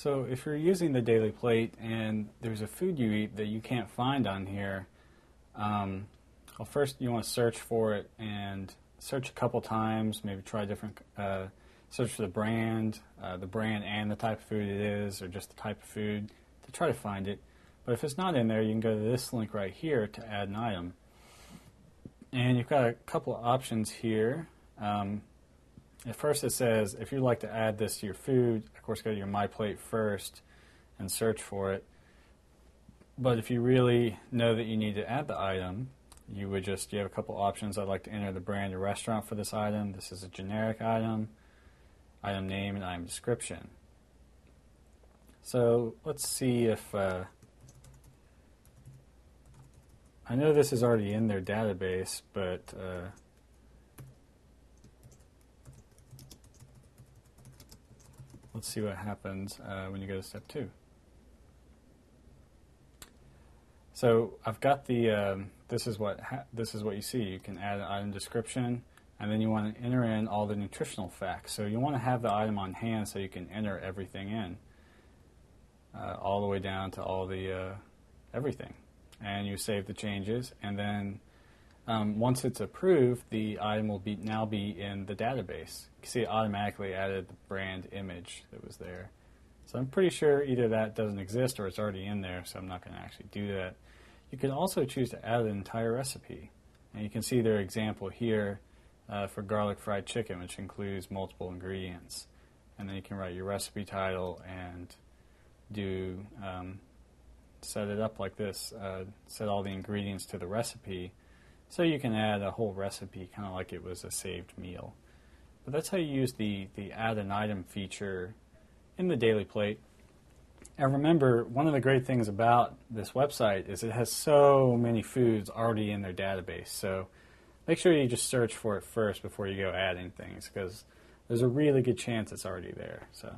So if you're using the Daily Plate and there's a food you eat that you can't find on here, well, first you want to search for it and search a couple times, maybe try different, search for the brand and the type of food it is, or just the type of food to try to find it. But if it's not in there, you can go to this link right here to add an item. And you've got a couple of options here. At first it says, if you'd like to add this to your food, of course go to your My Plate first and search for it. But if you really know that you need to add the item, you have a couple options. I'd like to enter the brand or restaurant for this item. This is a generic item, item name, and item description. So let's see if, I know this is already in their database, but let's see what happens when you go to step 2. So I've got the, this is what you see. You can add an item description, and then you want to enter in all the nutritional facts. So you want to have the item on hand so you can enter everything in, all the way down to all the everything. And you save the changes, and then once it's approved, the item will now be in the database. You can see it automatically added the brand image that was there. So I'm pretty sure either that doesn't exist or it's already in there, so I'm not going to actually do that. You can also choose to add an entire recipe. And you can see their example here for garlic fried chicken, which includes multiple ingredients. And then you can write your recipe title and do set it up like this, set all the ingredients to the recipe, so you can add a whole recipe kind of like it was a saved meal. But that's how you use the add an item feature in the Daily Plate. And remember, one of the great things about this website is it has so many foods already in their database. So make sure you just search for it first before you go adding things, because there's a really good chance it's already there. So